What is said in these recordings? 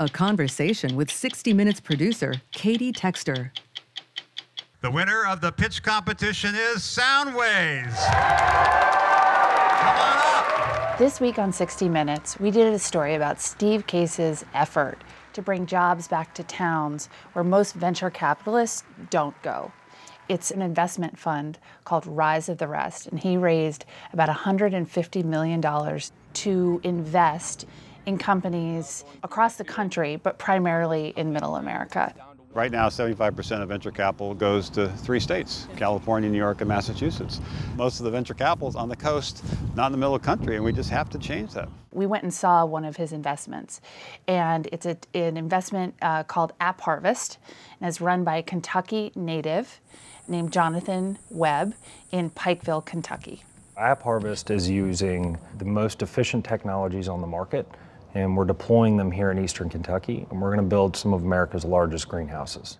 A conversation with 60 Minutes producer Katie Texter. The winner of the pitch competition is Soundwaves. Come on up. This week on 60 Minutes, we did a story about Steve Case's effort to bring jobs back to towns where most venture capitalists don't go. It's an investment fund called Rise of the Rest, and he raised about $150 million to invest in companies across the country, but primarily in Middle America. Right now, 75% of venture capital goes to 3 states, California, New York, and Massachusetts. Most of the venture capital is on the coast, not in the middle of the country, and we just have to change that. We went and saw one of his investments, and it's an investment called App Harvest, and it's run by a Kentucky native named Jonathan Webb in Pikeville, Kentucky. App Harvest is using the most efficient technologies on the market, and we're deploying them here in Eastern Kentucky, and we're going to build some of America's largest greenhouses.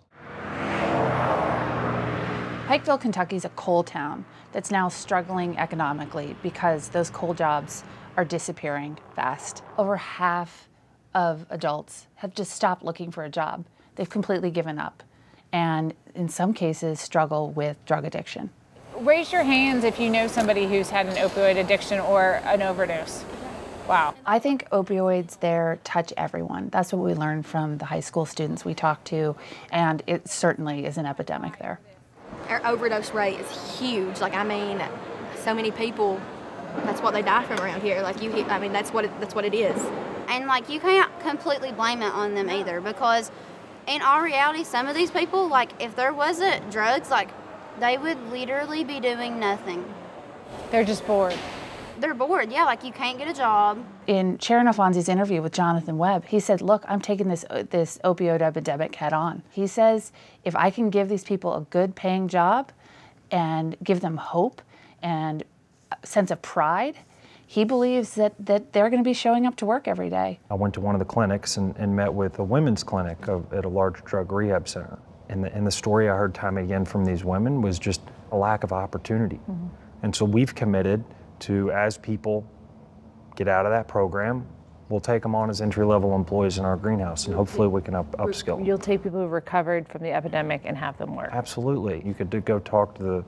Pikeville, Kentucky is a coal town that's now struggling economically because those coal jobs are disappearing fast. Over half of adults have just stopped looking for a job. They've completely given up, and in some cases struggle with drug addiction. Raise your hands if you know somebody who's had an opioid addiction or an overdose. Wow. I think opioids there touch everyone. That's what we learned from the high school students we talked to, and it certainly is an epidemic there. Our overdose rate is huge. Like, I mean, so many people, that's what they die from around here. Like, I mean, that's what it is. And like, you can't completely blame it on them either, because in all reality, some of these people, like, if there wasn't drugs, like, they would literally be doing nothing. They're just bored. They're bored, yeah, like you can't get a job. In Sharyn Alfonsi's interview with Jonathan Webb, he said, look, I'm taking this opioid epidemic head on. He says, if I can give these people a good paying job and give them hope and a sense of pride, he believes that they're going to be showing up to work every day. I went to one of the clinics and met with a women's clinic at a large drug rehab center. And the story I heard time and again from these women was just a lack of opportunity. Mm-hmm. And so we've committed to, as people get out of that program, we'll take them on as entry-level employees in our greenhouse, and hopefully we can upskill them. You'll take people who recovered from the epidemic and have them work. Absolutely. You could go talk to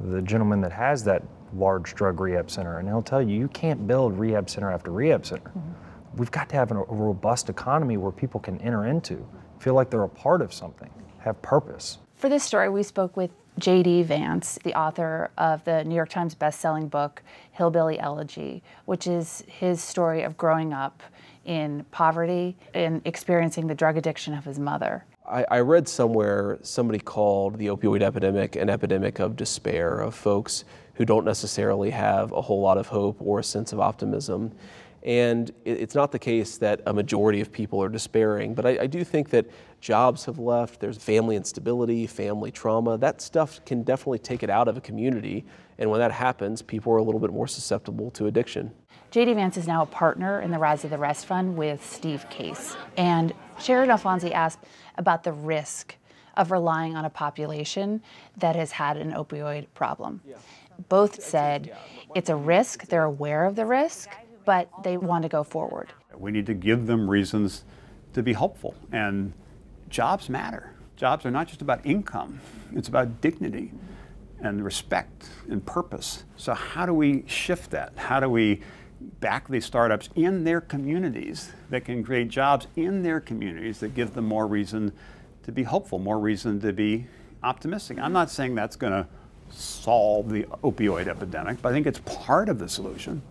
the gentleman that has that large drug rehab center, and he'll tell you, you can't build rehab center after rehab center. Mm-hmm. We've got to have a robust economy where people can enter into, feel like they're a part of something, have purpose. For this story, we spoke with J.D. Vance, the author of the New York Times best-selling book, Hillbilly Elegy, which is his story of growing up in poverty and experiencing the drug addiction of his mother. I read somewhere somebody called the opioid epidemic an epidemic of despair, of folks who don't necessarily have a whole lot of hope or a sense of optimism. And it's not the case that a majority of people are despairing, but I do think that jobs have left, there's family instability, family trauma. That stuff can definitely take it out of a community, and when that happens, people are a little bit more susceptible to addiction. J.D. Vance is now a partner in the Rise of the Rest Fund with Steve Case. And Sharyn Alfonsi asked about the risk of relying on a population that has had an opioid problem. Yeah. Both said it's a risk, they're aware of the risk, but they want to go forward. We need to give them reasons to be hopeful, and jobs matter. Jobs are not just about income, it's about dignity and respect and purpose. So how do we shift that? How do we back these startups in their communities that can create jobs in their communities that give them more reason to be hopeful, more reason to be optimistic? I'm not saying that's going to solve the opioid epidemic, but I think it's part of the solution.